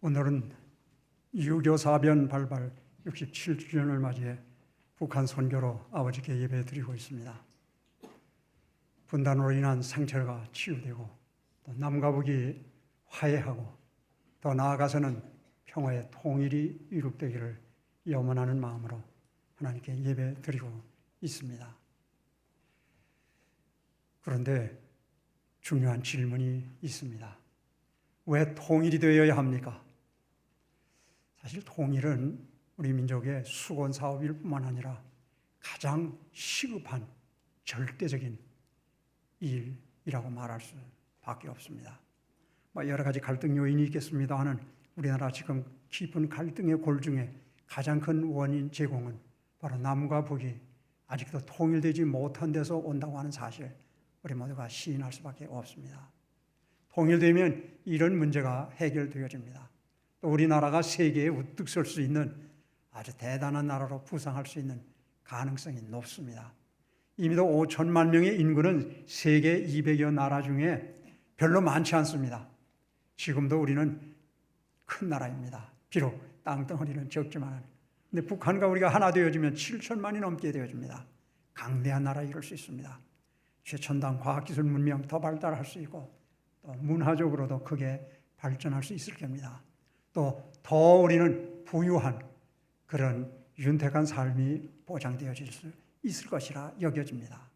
오늘은 6.25 사변 발발 67주년을 맞이해 북한 선교로 아버지께 예배드리고 있습니다. 분단으로 인한 상처가 치유되고 또 남과 북이 화해하고 더 나아가서는 평화의 통일이 이룩되기를 염원하는 마음으로 하나님께 예배드리고 있습니다. 그런데 중요한 질문이 있습니다. 왜 통일이 되어야 합니까? 사실 통일은 우리 민족의 수건 사업일 뿐만 아니라 가장 시급한 절대적인 일이라고 말할 수밖에 없습니다. 여러 가지 갈등 요인이 있겠습니다마는 우리나라 지금 깊은 갈등의 골 중에 가장 큰 원인 제공은 바로 남과 북이 아직도 통일되지 못한 데서 온다고 하는 사실, 우리 모두가 시인할 수밖에 없습니다. 통일되면 이런 문제가 해결되어집니다. 또 우리나라가 세계에 우뚝 설 수 있는 아주 대단한 나라로 부상할 수 있는 가능성이 높습니다. 이미도 5천만 명의 인구는 세계 200여 나라 중에 별로 많지 않습니다. 지금도 우리는 큰 나라입니다. 비록 땅덩어리는 적지만, 근데 북한과 우리가 하나 되어지면 7천만이 넘게 되어집니다. 강대한 나라 이룰 수 있습니다. 최첨단 과학기술 문명 더 발달할 수 있고 또 문화적으로도 크게 발전할 수 있을 겁니다. 또 더 우리는 부유한 그런 윤택한 삶이 보장되어질 수 있을 것이라 여겨집니다.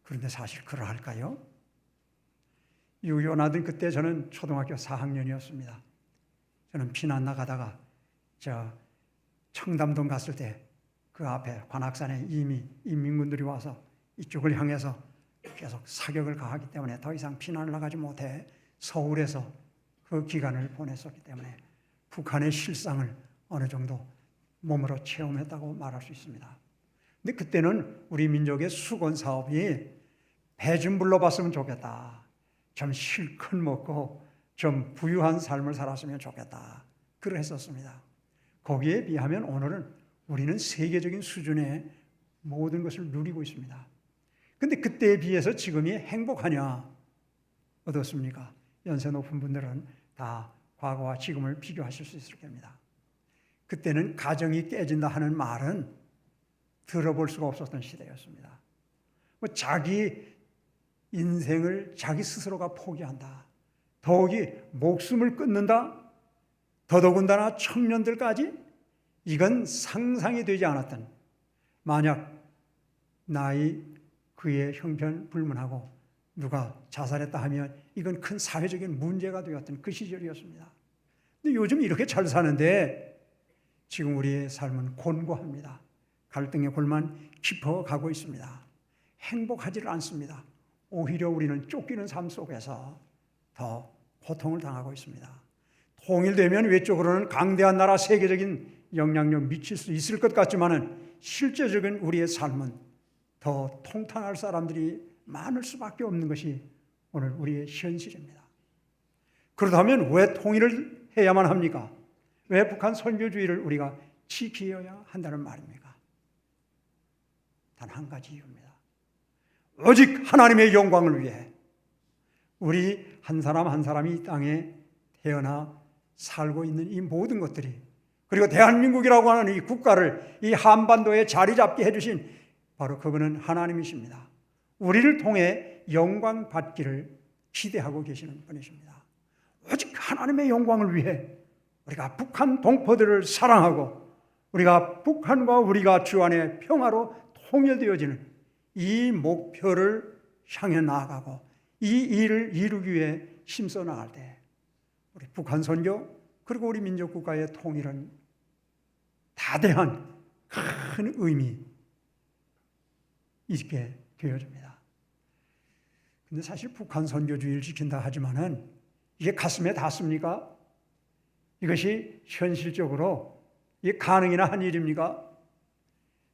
그런데 사실 그러할까요? 6.25 나던 그때 저는 초등학교 4학년이었습니다. 저는 피난 나가다가 청담동 갔을 때 그 앞에 관악산에 이미 인민군들이 와서 이쪽을 향해서 계속 사격을 가하기 때문에 더 이상 피난을 나가지 못해 서울에서 그 기간을 보냈었기 때문에 북한의 실상을 어느 정도 몸으로 체험했다고 말할 수 있습니다. 근데 그때는 우리 민족의 수건 사업이 배 좀 불러봤으면 좋겠다, 좀 실컷 먹고 좀 부유한 삶을 살았으면 좋겠다, 그랬었습니다. 거기에 비하면 오늘은 우리는 세계적인 수준의 모든 것을 누리고 있습니다. 근데 그때에 비해서 지금이 행복하냐? 어떻습니까? 연세 높은 분들은 다 과거와 지금을 비교하실 수 있을 겁니다. 그때는 가정이 깨진다 하는 말은 들어볼 수가 없었던 시대였습니다. 자기 인생을 자기 스스로가 포기한다, 더욱이 목숨을 끊는다, 더더군다나 청년들까지, 이건 상상이 되지 않았던, 만약 나이 그의 형편불문하고 누가 자살했다 하면 이건 큰 사회적인 문제가 되었던 그 시절이었습니다. 근데 요즘 이렇게 잘 사는데 지금 우리의 삶은 곤고합니다. 갈등의 골만 깊어가고 있습니다. 행복하지를 않습니다. 오히려 우리는 쫓기는 삶 속에서 더 고통을 당하고 있습니다. 통일되면 외적으로는 강대한 나라, 세계적인 영향력 미칠 수 있을 것 같지만은 실제적인 우리의 삶은 더 통탄할 사람들이 많을 수밖에 없는 것이 오늘 우리의 현실입니다. 그렇다면 왜 통일을 해야만 합니까? 왜 북한 선교주의를 우리가 지켜야 한다는 말입니까? 단 한 가지 이유입니다. 오직 하나님의 영광을 위해 우리 한 사람 한 사람이 이 땅에 태어나 살고 있는 이 모든 것들이, 그리고 대한민국이라고 하는 이 국가를 이 한반도에 자리 잡게 해주신 바로 그분은 하나님이십니다. 우리를 통해 영광 받기를 기대하고 계시는 분이십니다. 오직 하나님의 영광을 위해 우리가 북한 동포들을 사랑하고 우리가 북한과 우리가 주 안에 평화로 통일되어지는 이 목표를 향해 나아가고 이 일을 이루기 위해 힘써 나갈 때 우리 북한 선교 그리고 우리 민족 국가의 통일은 다대한 큰 의미 있게 되어집니다. 근데 사실 북한 선교주의를 지킨다 하지만은 이게 가슴에 닿습니까? 이것이 현실적으로 이게 가능이나 한 일입니까?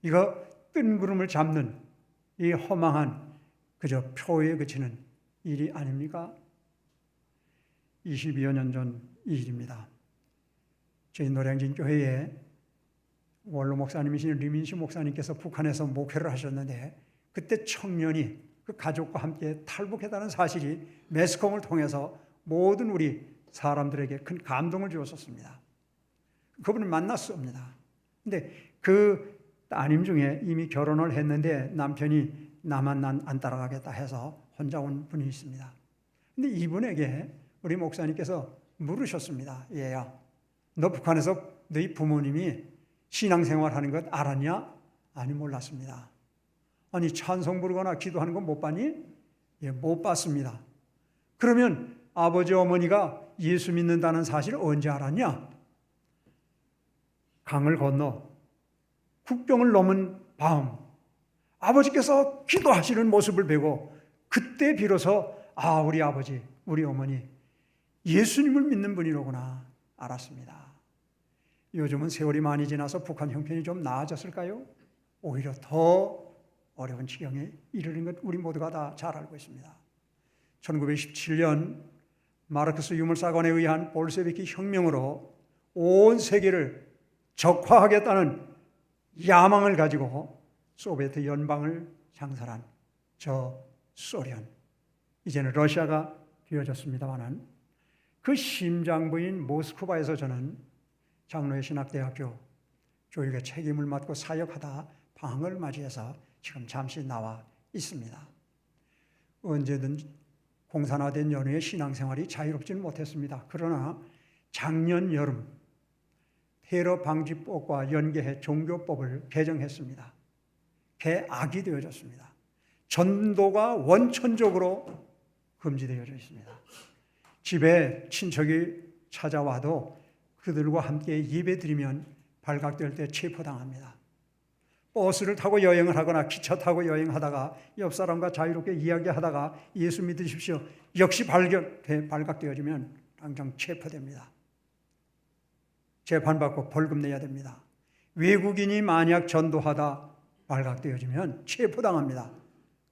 이거 뜬구름을 잡는 이 허망한 그저 표에 그치는 일이 아닙니까? 22여 년 전 일입니다. 저희 노량진 교회에 원로 목사님이신 류민시 목사님께서 북한에서 목회를 하셨는데 그때 청년이 그 가족과 함께 탈북했다는 사실이 매스컴을 통해서 모든 우리 사람들에게 큰 감동을 주었었습니다. 그분을 만났습니다. 근데 그 따님 중에 이미 결혼을 했는데 남편이 나만 안 따라가겠다 해서 혼자 온 분이 있습니다. 근데 이분에게 우리 목사님께서 물으셨습니다. 얘야, 너 북한에서 너희 부모님이 신앙생활 하는 것 알았냐? 아니, 몰랐습니다. 아니, 찬송 부르거나 기도하는 건 못 봤니? 예, 못 봤습니다. 그러면 아버지 어머니가 예수 믿는다는 사실을 언제 알았냐? 강을 건너 국경을 넘은 밤 아버지께서 기도하시는 모습을 보고 그때 비로소 우리 아버지, 우리 어머니 예수님을 믿는 분이로구나 알았습니다. 요즘은 세월이 많이 지나서 북한 형편이 좀 나아졌을까요? 오히려 더 어려운 지경에 이르는 것 우리 모두가 다 잘 알고 있습니다. 1917년 마르크스 유물사관에 의한 볼셰비키 혁명으로 온 세계를 적화하겠다는 야망을 가지고 소비에트 연방을 창설한 저 소련, 이제는 러시아가 되어졌습니다만 그 심장부인 모스크바에서 저는 장로의 신학대학교 교육의 책임을 맡고 사역하다 방학을 맞이해서 지금 잠시 나와 있습니다. 언제든 공산화된 연후에 신앙생활이 자유롭지는 못했습니다. 그러나 작년 여름 테러 방지법과 연계해 종교법을 개정했습니다. 개악이 되어졌습니다. 전도가 원천적으로 금지되어져 있습니다. 집에 친척이 찾아와도 그들과 함께 예배드리면 발각될 때 체포당합니다. 버스를 타고 여행을 하거나 기차 타고 여행하다가 옆 사람과 자유롭게 이야기하다가 예수 믿으십시오. 역시 발각되어지면 당장 체포됩니다. 재판받고 벌금 내야 됩니다. 외국인이 만약 전도하다 발각되어지면 체포당합니다.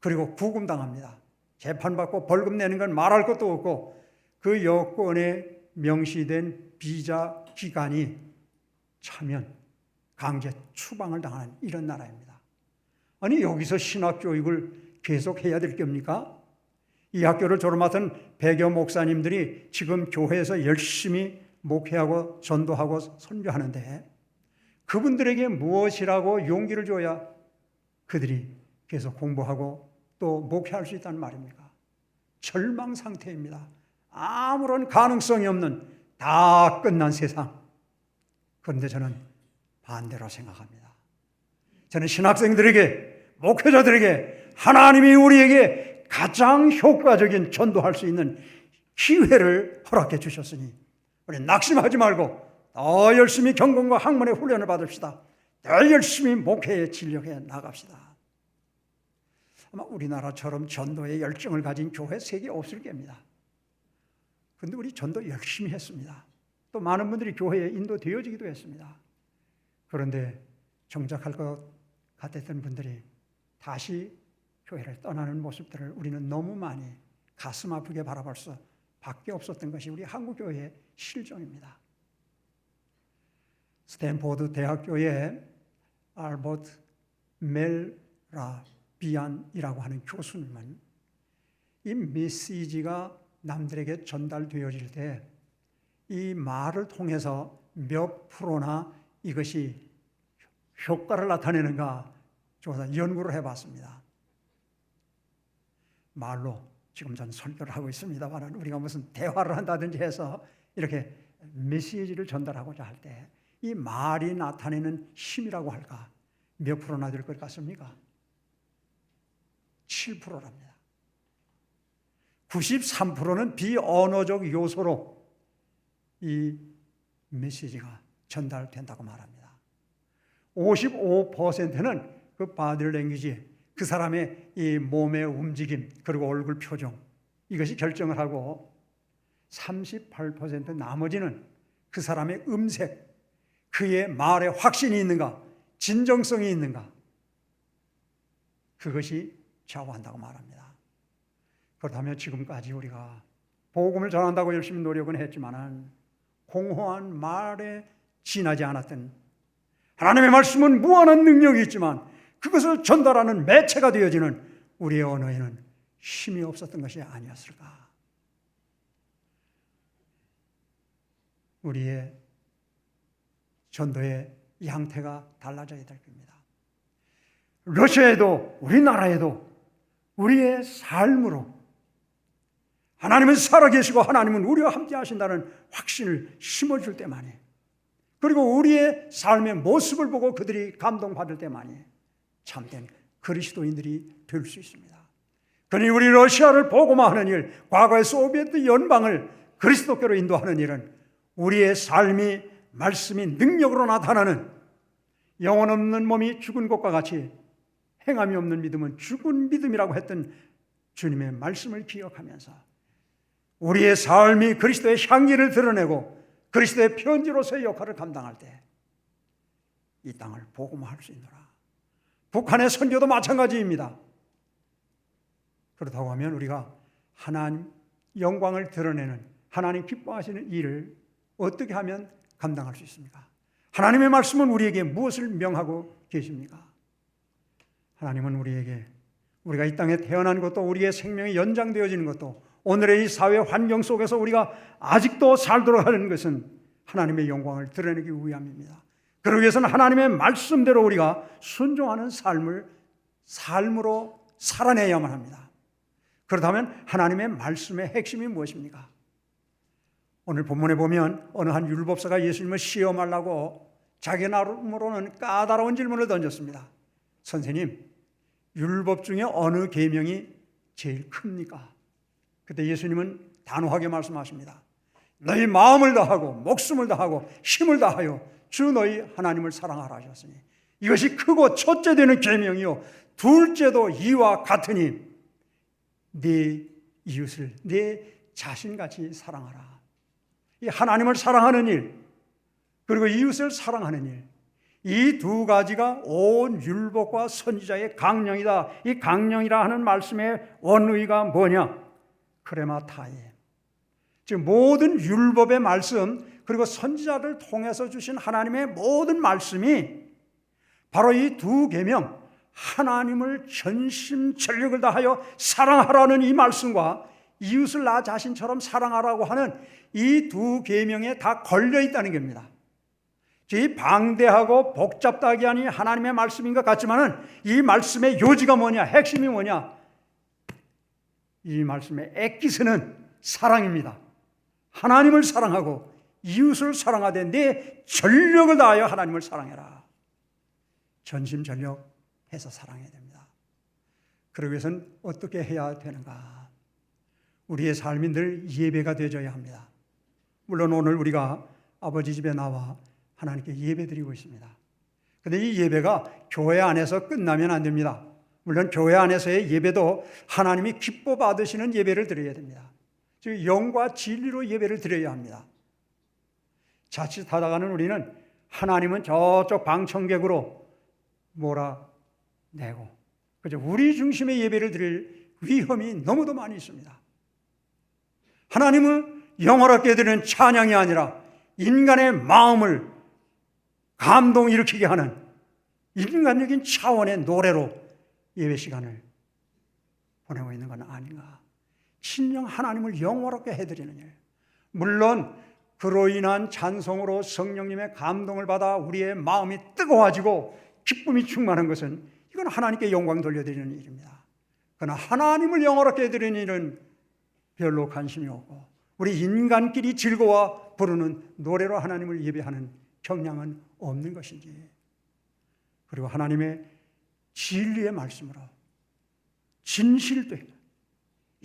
그리고 구금당합니다. 재판받고 벌금 내는 건 말할 것도 없고 그 여권에 명시된 비자 기간이 차면 강제 추방을 당하는 이런 나라입니다. 아니, 여기서 신학교육을 계속해야 될 겁니까? 이 학교를 졸업하던 100여 목사님들이 지금 교회에서 열심히 목회하고 전도하고 선교하는데 그분들에게 무엇이라고 용기를 줘야 그들이 계속 공부하고 또 목회할 수 있다는 말입니까? 절망 상태입니다. 아무런 가능성이 없는 다 끝난 세상. 그런데 저는 반대로 생각합니다. 저는 신학생들에게, 목회자들에게 하나님이 우리에게 가장 효과적인 전도할 수 있는 기회를 허락해 주셨으니 우리 낙심하지 말고 더 열심히 경건과 학문의 훈련을 받읍시다. 더 열심히 목회에 진력해 나갑시다. 아마 우리나라처럼 전도에 열정을 가진 교회 세계 없을 겁니다. 그런데 우리 전도 열심히 했습니다. 또 많은 분들이 교회에 인도되어지기도 했습니다. 그런데 정착할 것 같았던 분들이 다시 교회를 떠나는 모습들을 우리는 너무 많이 가슴 아프게 바라볼 수밖에 없었던 것이 우리 한국 교회의 실정입니다. 스탠포드 대학교의 알버트 멜라비안이라고 하는 교수님은 이 메시지가 남들에게 전달되어질 때 이 말을 통해서 몇 프로나 이것이 효과를 나타내는가 조사 연구를 해봤습니다. 말로 지금 전 설교를 하고 있습니다만 우리가 무슨 대화를 한다든지 해서 이렇게 메시지를 전달하고자 할 때 이 말이 나타내는 힘이라고 할까 몇 프로나 될 것 같습니까? 7%랍니다. 93%는 비언어적 요소로 이 메시지가 전달된다고 말합니다. 55%는 그 바디 랭귀지, 그 사람의 이 몸의 움직임 그리고 얼굴 표정 이것이 결정을 하고 38% 나머지는 그 사람의 음색, 그의 말에 확신이 있는가, 진정성이 있는가 그것이 좌우한다고 말합니다. 그렇다면 지금까지 우리가 복음을 전한다고 열심히 노력은 했지만은 공허한 말에 지나지 않았던 하나님의 말씀은 무한한 능력이 있지만 그것을 전달하는 매체가 되어지는 우리의 언어에는 힘이 없었던 것이 아니었을까. 우리의 전도의 양태가 달라져야 될 겁니다. 러시아에도 우리나라에도 우리의 삶으로 하나님은 살아계시고 하나님은 우리와 함께 하신다는 확신을 심어줄 때만이, 그리고 우리의 삶의 모습을 보고 그들이 감동받을 때만이 참된 그리스도인들이 될 수 있습니다. 그러니 우리 러시아를 복음화하는 일, 과거의 소비에트 연방을 그리스도교로 인도하는 일은 우리의 삶이 말씀이 능력으로 나타나는, 영혼 없는 몸이 죽은 것과 같이 행함이 없는 믿음은 죽은 믿음이라고 했던 주님의 말씀을 기억하면서 우리의 삶이 그리스도의 향기를 드러내고 그리스도의 편지로서의 역할을 감당할 때 이 땅을 복음화할 수 있노라. 북한의 선교도 마찬가지입니다. 그렇다고 하면 우리가 하나님 영광을 드러내는, 하나님 기뻐하시는 일을 어떻게 하면 감당할 수 있습니까? 하나님의 말씀은 우리에게 무엇을 명하고 계십니까? 하나님은 우리에게, 우리가 이 땅에 태어난 것도, 우리의 생명이 연장되어지는 것도, 오늘의 이 사회 환경 속에서 우리가 아직도 살도록 하는 것은 하나님의 영광을 드러내기 위함입니다. 그러기 위해서는 하나님의 말씀대로 우리가 순종하는 삶으로 살아내야만 합니다. 그렇다면 하나님의 말씀의 핵심이 무엇입니까? 오늘 본문에 보면 어느 한 율법사가 예수님을 시험하려고 자기 나름으로는 까다로운 질문을 던졌습니다. 선생님, 율법 중에 어느 계명이 제일 큽니까? 그때 예수님은 단호하게 말씀하십니다. 너희 마음을 다하고 목숨을 다하고 힘을 다하여 주 너희 하나님을 사랑하라 하셨으니 이것이 크고 첫째 되는 계명이요 둘째도 이와 같으니 네 이웃을 네 자신같이 사랑하라. 이 하나님을 사랑하는 일, 그리고 이웃을 사랑하는 일, 이 두 가지가 온 율법과 선지자의 강령이다. 이 강령이라 하는 말씀의 원의가 뭐냐? 크레마타에, 즉 모든 율법의 말씀 그리고 선지자를 통해서 주신 하나님의 모든 말씀이 바로 이 두 계명, 하나님을 전심전력을 다하여 사랑하라는 이 말씀과 이웃을 나 자신처럼 사랑하라고 하는 이 두 계명에 다 걸려 있다는 겁니다. 이 방대하고 복잡하게 하니 하나님의 말씀인 것 같지만은 이 말씀의 요지가 뭐냐, 핵심이 뭐냐? 이 말씀의 엑기스는 사랑입니다. 하나님을 사랑하고 이웃을 사랑하되 내 전력을 다하여 하나님을 사랑해라. 전심전력해서 사랑해야 됩니다. 그러기 위해서는 어떻게 해야 되는가? 우리의 삶이 늘 예배가 되어져야 합니다. 물론 오늘 우리가 아버지 집에 나와 하나님께 예배드리고 있습니다. 그런데 이 예배가 교회 안에서 끝나면 안 됩니다. 물론 교회 안에서의 예배도 하나님이 기뻐 받으시는 예배를 드려야 됩니다. 즉 영과 진리로 예배를 드려야 합니다. 자칫하다가는 우리는 하나님은 저쪽 방청객으로 몰아내고 그저 우리 중심의 예배를 드릴 위험이 너무도 많이 있습니다. 하나님은 영화롭게 드리는 찬양이 아니라 인간의 마음을 감동 일으키게 하는 인간적인 차원의 노래로 예배 시간을 보내고 있는 건 아닌가. 신령 하나님을 영화롭게 해드리는 일, 물론 그로 인한 찬송으로 성령님의 감동을 받아 우리의 마음이 뜨거워지고 기쁨이 충만한 것은 이건 하나님께 영광 돌려드리는 일입니다. 그러나 하나님을 영화롭게 해드리는 일은 별로 관심이 없고 우리 인간끼리 즐거워 부르는 노래로 하나님을 예배하는 경향은 없는 것인지, 그리고 하나님의 진리의 말씀으로 진실되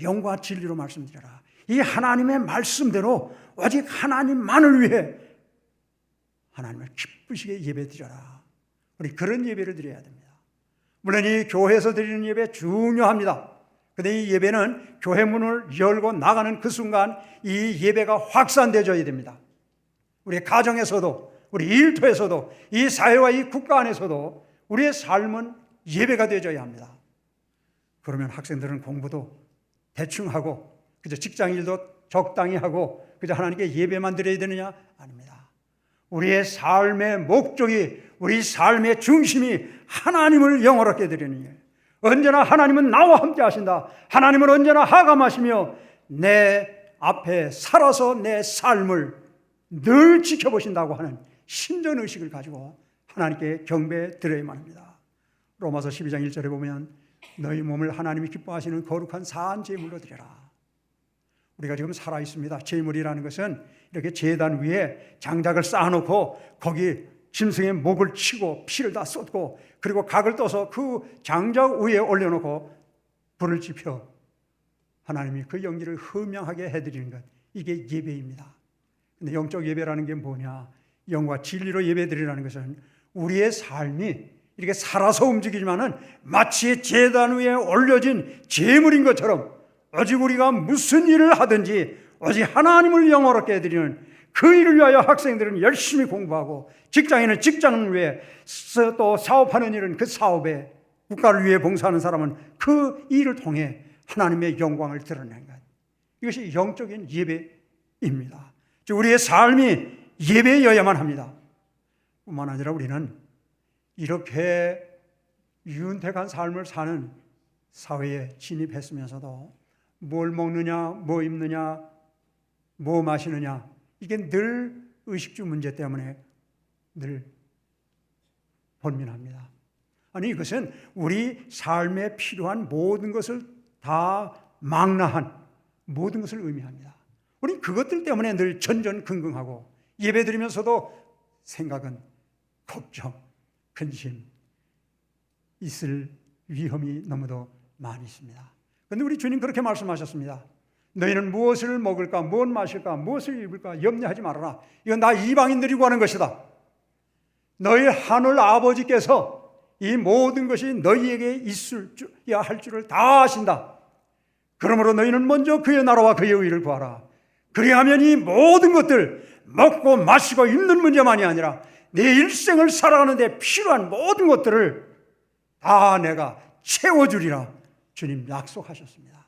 영과 진리로 말씀드려라. 이 하나님의 말씀대로 오직 하나님만을 위해 하나님을 기쁘시게 예배드려라. 우리 그런 예배를 드려야 됩니다. 물론 이 교회에서 드리는 예배 중요합니다. 그런데 이 예배는 교회 문을 열고 나가는 그 순간 이 예배가 확산되어져야 됩니다. 우리 가정에서도, 우리 일터에서도, 이 사회와 이 국가 안에서도 우리의 삶은 예배가 되어져야 합니다. 그러면 학생들은 공부도 대충 하고 그저 직장 일도 적당히 하고 그저 하나님께 예배만 드려야 되느냐? 아닙니다. 우리의 삶의 목적이, 우리 삶의 중심이 하나님을 영화롭게 드리는 일. 언제나 하나님은 나와 함께 하신다. 하나님은 언제나 하감하시며 내 앞에 살아서 내 삶을 늘 지켜보신다고 하는 신전의식을 가지고 하나님께 경배 드려야만 합니다. 로마서 12장 1절에 보면 너희 몸을 하나님이 기뻐하시는 거룩한 사한 제물로 드려라. 우리가 지금 살아있습니다. 제물이라는 것은 이렇게 제단 위에 장작을 쌓아놓고 거기 짐승의 목을 치고 피를 다 쏟고 그리고 각을 떠서 그 장작 위에 올려놓고 불을 지펴 하나님이 그 연기를 흐명하게 해드리는 것, 이게 예배입니다. 근데 영적 예배라는 게 뭐냐? 영과 진리로 예배드리라는 것은 우리의 삶이 이렇게 살아서 움직이지만은 마치 제단 위에 올려진 제물인 것처럼 오직 우리가 무슨 일을 하든지 오직 하나님을 영화롭게 해드리는 그 일을 위하여 학생들은 열심히 공부하고 직장인은 직장을 위해 또 사업하는 일은 그 사업에 국가를 위해 봉사하는 사람은 그 일을 통해 하나님의 영광을 드러내는 것, 이것이 영적인 예배입니다. 즉 우리의 삶이 예배여야만 합니다. 뿐만 아니라 우리는 이렇게 윤택한 삶을 사는 사회에 진입했으면서도 뭘 먹느냐, 뭐 입느냐, 뭐 마시느냐, 이게 늘 의식주 문제 때문에 늘 번민합니다. 아니 이것은 우리 삶에 필요한 모든 것을 다 망라한 모든 것을 의미합니다. 우리 그것들 때문에 늘 전전긍긍하고 예배드리면서도 생각은 걱정, 근심 있을 위험이 너무도 많이 있습니다. 그런데 우리 주님 그렇게 말씀하셨습니다. 너희는 무엇을 먹을까, 무엇 마실까, 무엇을 입을까 염려하지 말아라. 이건 다 이방인들이 구하는 것이다. 너희 하늘 아버지께서 이 모든 것이 너희에게 있어야 할 줄을 다 아신다. 그러므로 너희는 먼저 그의 나라와 그의 의를 구하라. 그리하면 이 모든 것들 먹고 마시고 입는 문제만이 아니라 내 일생을 살아가는 데 필요한 모든 것들을 다 내가 채워주리라 주님 약속하셨습니다.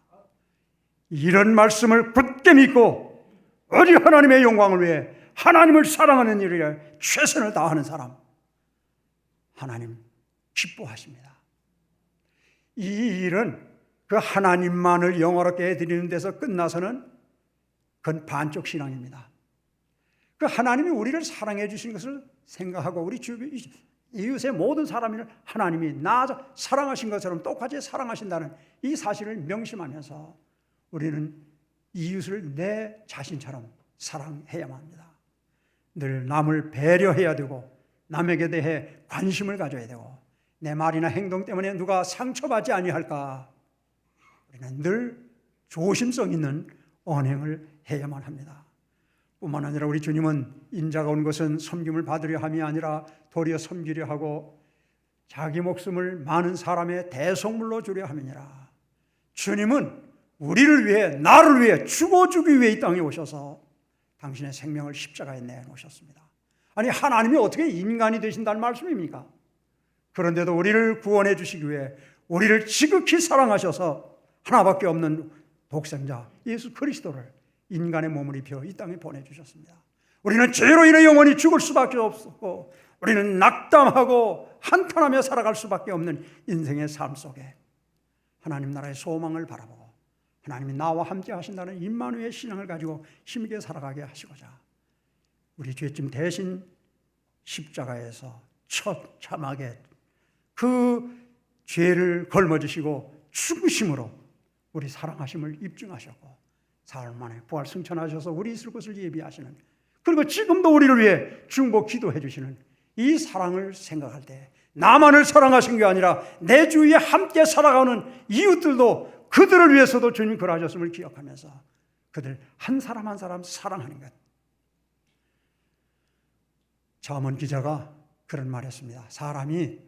이런 말씀을 굳게 믿고 오직 하나님의 영광을 위해 하나님을 사랑하는 일에 최선을 다하는 사람, 하나님 기뻐하십니다. 이 일은 그 하나님만을 영화롭게 해드리는 데서 끝나서는 그건 반쪽 신앙입니다. 그 하나님이 우리를 사랑해 주신 것을 생각하고 우리 주변 이웃의 모든 사람을 하나님이 나 사랑하신 것처럼 똑같이 사랑하신다는 이 사실을 명심하면서 우리는 이웃을 내 자신처럼 사랑해야만 합니다. 늘 남을 배려해야 되고 남에게 대해 관심을 가져야 되고 내 말이나 행동 때문에 누가 상처받지 아니할까, 우리는 늘 조심성 있는 언행을 해야만 합니다. 뿐만 아니라 우리 주님은 인자가 온 것은 섬김을 받으려 함이 아니라 도리어 섬기려 하고 자기 목숨을 많은 사람의 대속물로 주려 함이니라. 주님은 우리를 위해, 나를 위해 죽어주기 위해 이 땅에 오셔서 당신의 생명을 십자가에 내놓으셨습니다. 아니 하나님이 어떻게 인간이 되신다는 말씀입니까? 그런데도 우리를 구원해 주시기 위해 우리를 지극히 사랑하셔서 하나밖에 없는 독생자 예수 그리스도를 인간의 몸을 입혀 이 땅에 보내주셨습니다. 우리는 죄로 인해 영원히 죽을 수밖에 없었고 우리는 낙담하고 한탄하며 살아갈 수밖에 없는 인생의 삶 속에 하나님 나라의 소망을 바라보고 하나님이 나와 함께 하신다는 임마누엘 신앙을 가지고 힘있게 살아가게 하시고자 우리 죄짐 대신 십자가에서 처참하게 그 죄를 걸머지시고 죽으심으로 우리 사랑하심을 입증하셨고 사흘 만에 부활 승천하셔서 우리 있을 것을 예비하시는, 그리고 지금도 우리를 위해 중보 기도해 주시는 이 사랑을 생각할 때 나만을 사랑하신 게 아니라 내 주위에 함께 살아가는 이웃들도 그들을 위해서도 주님 그러하셨음을 기억하면서 그들 한 사람 한 사람 사랑하는 것. 잠언 기자가 그런 말했습니다. 사람이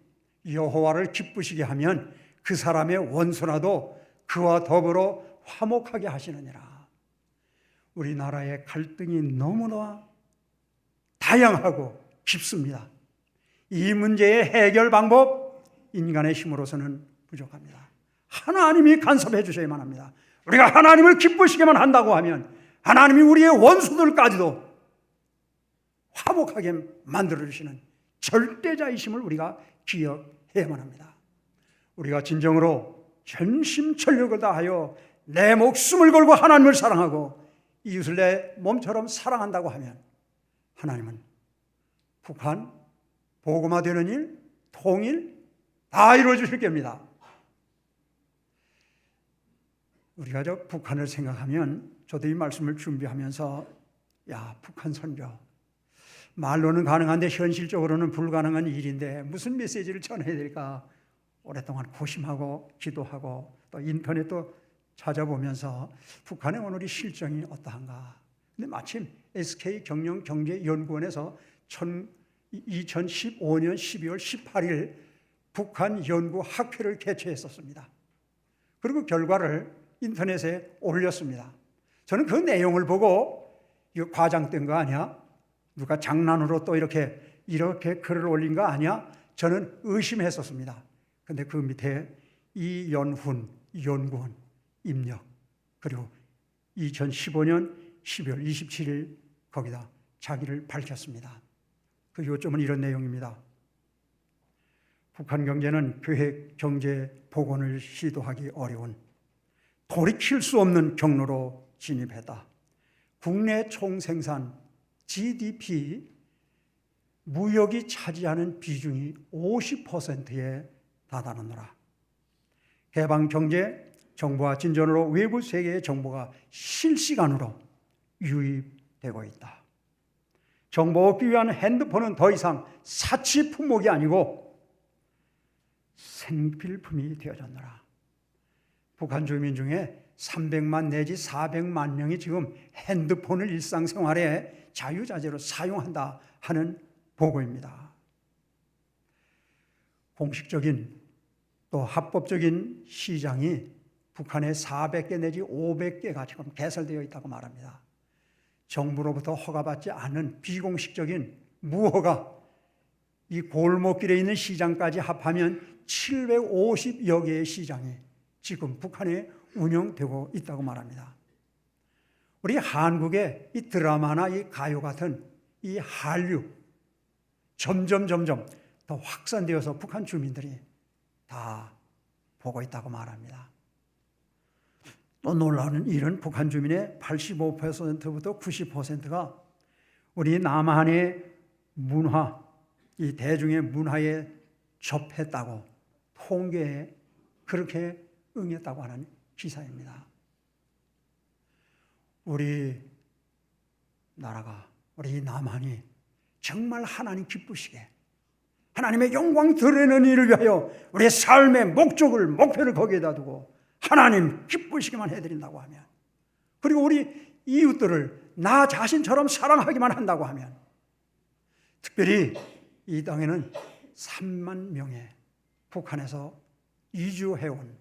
여호와를 기쁘시게 하면 그 사람의 원수라도 그와 더불어 화목하게 하시느니라. 우리나라의 갈등이 너무나 다양하고 깊습니다. 이 문제의 해결 방법, 인간의 힘으로서는 부족합니다. 하나님이 간섭해 주셔야만 합니다. 우리가 하나님을 기쁘시게만 한다고 하면 하나님이 우리의 원수들까지도 화목하게 만들어주시는 절대자이심을 우리가 기억해야만 합니다. 우리가 진정으로 전심전력을 다하여 내 목숨을 걸고 하나님을 사랑하고 이웃을 내 몸처럼 사랑한다고 하면 하나님은 북한 복음화되는 일, 통일 다 이루어 주실 겁니다. 우리가 북한을 생각하면 저도 이 말씀을 준비하면서 북한 선교 말로는 가능한데 현실적으로는 불가능한 일인데 무슨 메시지를 전해야 될까 오랫동안 고심하고 기도하고 또 인터넷도 찾아보면서 북한의 오늘의 실정이 어떠한가. 근데 마침 SK경영경제연구원에서 2015년 12월 18일 북한 연구 학회를 개최했었습니다. 그리고 결과를 인터넷에 올렸습니다. 저는 그 내용을 보고 이거 과장된 거 아니야? 누가 장난으로 또 이렇게 글을 올린 거 아니야? 저는 의심했었습니다. 근데 그 밑에 이연훈 연구원 입력 그리고 2015년 12월 27일 거기다 자기를 밝혔습니다. 그 요점은 이런 내용입니다. 북한 경제는 계획 경제 복원을 시도하기 어려운 돌이킬 수 없는 경로로 진입했다. 국내 총생산 GDP 무역이 차지하는 비중이 50%에 다다르노라. 개방 경제 정보화 진전으로 외부 세계의 정보가 실시간으로 유입되고 있다. 정보 얻기 위한 핸드폰은 더 이상 사치 품목이 아니고 생필품이 되어졌노라. 북한 주민 중에 300만 내지 400만 명이 지금 핸드폰을 일상생활에 자유자재로 사용한다 하는 보고입니다. 공식적인 또 합법적인 시장이 북한에 400개 내지 500개가 지금 개설되어 있다고 말합니다. 정부로부터 허가받지 않은 비공식적인 무허가 이 골목길에 있는 시장까지 합하면 750여 개의 시장이 지금 북한에 운영되고 있다고 말합니다. 우리 한국의 이 드라마나 이 가요 같은 이 한류 점점 더 확산되어서 북한 주민들이 다 보고 있다고 말합니다. 또 놀라운 일은 북한 주민의 85%부터 90%가 우리 남한의 문화, 이 대중의 문화에 접했다고 통계에 그렇게 응했다고 하는 기사입니다. 우리 나라가, 우리 남한이 정말 하나님 기쁘시게 하나님의 영광 드러내는 일을 위하여 우리의 삶의 목표를 거기에다 두고 하나님 기쁘시게만 해드린다고 하면, 그리고 우리 이웃들을 나 자신처럼 사랑하기만 한다고 하면, 특별히 이 땅에는 3만 명의 북한에서 이주해온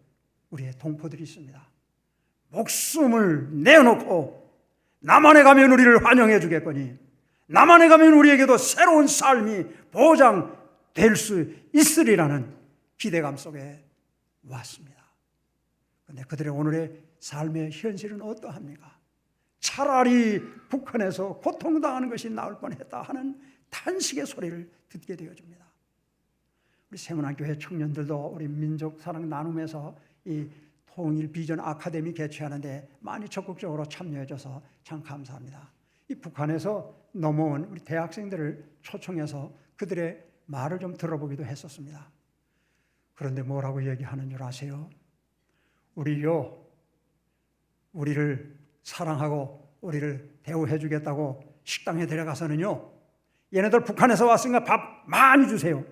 우리의 동포들이 있습니다. 목숨을 내어놓고 남한에 가면 우리를 환영해 주겠거니 남한에 가면 우리에게도 새로운 삶이 보장될 수 있으리라는 기대감 속에 왔습니다. 그런데 그들의 오늘의 삶의 현실은 어떠합니까? 차라리 북한에서 고통당하는 것이 나을 뻔했다 하는 탄식의 소리를 듣게 되어집니다. 우리 세문안교회 청년들도 우리 민족 사랑 나눔에서 이 통일 비전 아카데미 개최하는데 많이 적극적으로 참여해줘서 참 감사합니다. 이 북한에서 넘어온 우리 대학생들을 초청해서 그들의 말을 좀 들어보기도 했었습니다. 그런데 뭐라고 얘기하는 줄 아세요? 우리를 사랑하고 우리를 대우해 주겠다고 식당에 데려가서는요, 얘네들 북한에서 왔으니까 밥 많이 주세요.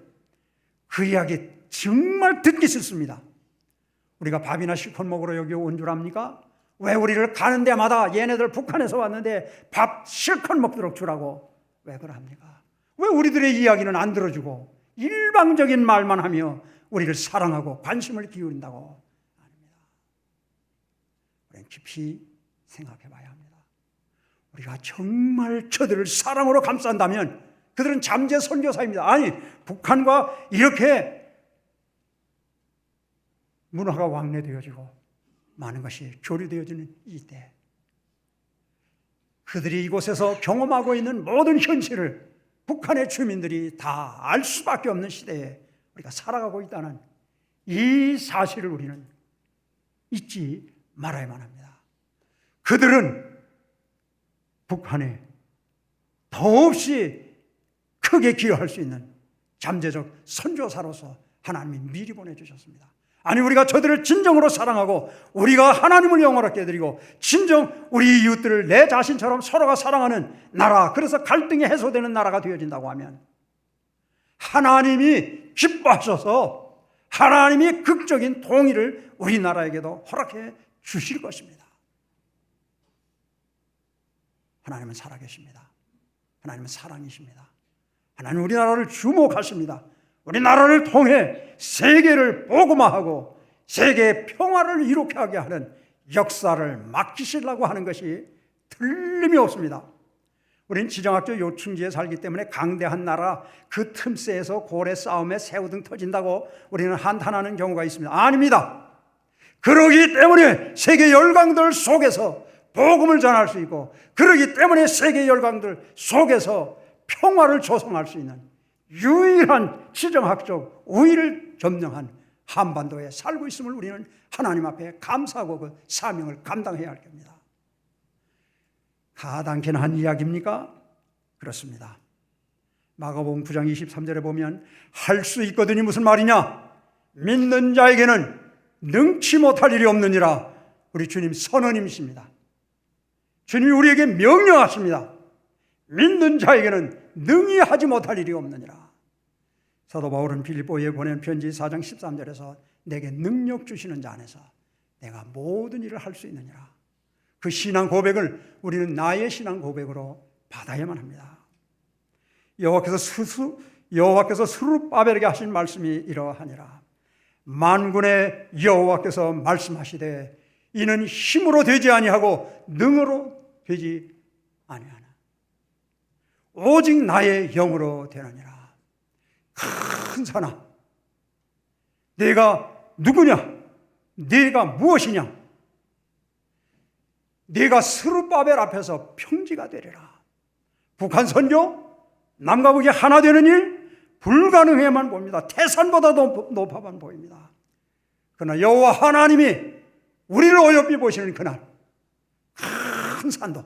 그 이야기 정말 듣기 싫습니다. 우리가 밥이나 실컷 먹으러 여기 온 줄 압니까? 왜 우리를 가는 데마다 얘네들 북한에서 왔는데 밥 실컷 먹도록 주라고 왜 그럽니까? 왜 우리들의 이야기는 안 들어주고 일방적인 말만 하며 우리를 사랑하고 관심을 기울인다고? 아닙니다. 우리는 깊이 생각해 봐야 합니다. 우리가 정말 저들을 사랑으로 감싼다면 그들은 잠재 선교사입니다. 아니, 북한과 이렇게 문화가 왕래되어지고 많은 것이 교류되어지는 이때, 그들이 이곳에서 경험하고 있는 모든 현실을 북한의 주민들이 다 알 수밖에 없는 시대에 우리가 살아가고 있다는 이 사실을 우리는 잊지 말아야만 합니다. 그들은 북한에 더없이 크게 기여할 수 있는 잠재적 선교사로서 하나님이 미리 보내주셨습니다. 아니, 우리가 저들을 진정으로 사랑하고 우리가 하나님을 영원하게 해드리고 진정 우리 이웃들을 내 자신처럼 서로가 사랑하는 나라, 그래서 갈등이 해소되는 나라가 되어진다고 하면 하나님이 기뻐하셔서 하나님이 극적인 통일을 우리나라에게도 허락해 주실 것입니다. 하나님은 살아계십니다. 하나님은 사랑이십니다. 하나님은 우리나라를 주목하십니다. 우리나라를 통해 세계를 복음화하고 세계의 평화를 이룩게 하게 하는 역사를 맡기시려고 하는 것이 틀림이 없습니다. 우리는 지정학적 요충지에 살기 때문에 강대한 나라 그 틈새에서 고래 싸움에 새우등 터진다고 우리는 한탄하는 경우가 있습니다. 아닙니다. 그러기 때문에 세계 열강들 속에서 복음을 전할 수 있고, 그러기 때문에 세계 열강들 속에서 평화를 조성할 수 있는 유일한 지정학적 우위를 점령한 한반도에 살고 있음을 우리는 하나님 앞에 감사하고 그 사명을 감당해야 할 겁니다. 가당키나 한 이야기입니까? 그렇습니다. 마가복음 9장 23절에 보면 할 수 있거든이 무슨 말이냐? 믿는 자에게는 능치 못할 일이 없느니라. 우리 주님 선언이십니다. 주님이 우리에게 명령하십니다. 믿는 자에게는 능히 하지 못할 일이 없느니라. 사도 바울은 빌립보에 보낸 편지 4장 13절에서 내게 능력 주시는 자 안에서 내가 모든 일을 할 수 있느니라. 그 신앙 고백을 우리는 나의 신앙 고백으로 받아야만 합니다. 여호와께서 스룹바벨에게 하신 말씀이 이러하니라. 만군의 여호와께서 말씀하시되 이는 힘으로 되지 아니하고 능으로 되지 아니하나 오직 나의 영으로 되느니라. 큰 산아, 네가 누구냐? 네가 무엇이냐? 네가 스룹바벨 앞에서 평지가 되리라. 북한 선교, 남과 북이 하나 되는 일 불가능해만 봅니다. 태산보다 높아만 보입니다. 그러나 여호와 하나님이 우리를 어여삐 보시는 그날 큰 산도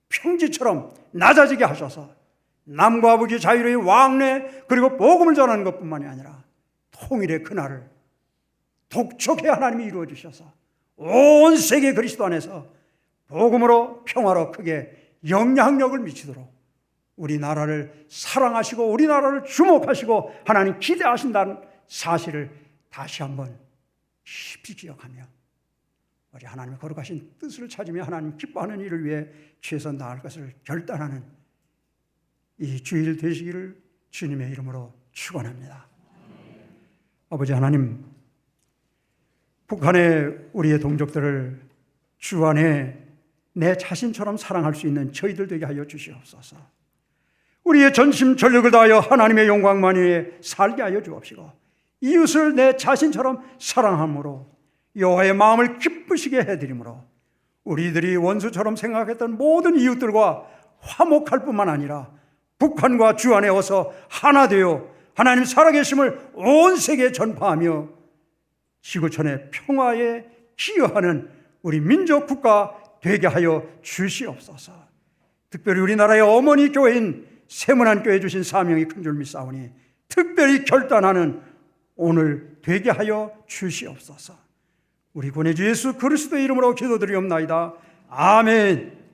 평지처럼 낮아지게 하셔서 남과 북이 자유로이 왕래 그리고 복음을 전하는 것뿐만이 아니라 통일의 그날을 독촉해 하나님이 이루어 주셔서 온 세계 그리스도 안에서 복음으로 평화로 크게 영향력을 미치도록 우리나라를 사랑하시고 우리나라를 주목하시고 하나님 기대하신다는 사실을 다시 한번 깊이 기억하며 우리 하나님의 거룩하신 뜻을 찾으며 하나님 기뻐하는 일을 위해 최선 다할 것을 결단하는 이 주일 되시기를 주님의 이름으로 축원합니다. 아버지 하나님, 북한의 우리의 동족들을 주 안에 내 자신처럼 사랑할 수 있는 저희들 되게 하여 주시옵소서. 우리의 전심 전력을 다하여 하나님의 영광만 위해 살게 하여 주옵시고 이웃을 내 자신처럼 사랑함으로 여호와의 마음을 기쁘시게 해드림으로 우리들이 원수처럼 생각했던 모든 이웃들과 화목할 뿐만 아니라 북한과 주 안에 어서 하나 되어 하나님 살아계심을 온 세계에 전파하며 지구촌의 평화에 기여하는 우리 민족 국가 되게 하여 주시옵소서. 특별히 우리나라의 어머니 교회인 세문안교회 주신 사명이 큰 줄 믿사오니 특별히 결단하는 오늘 되게 하여 주시옵소서. 우리 구원의 주 예수 그리스도의 이름으로 기도드리옵나이다. 아멘.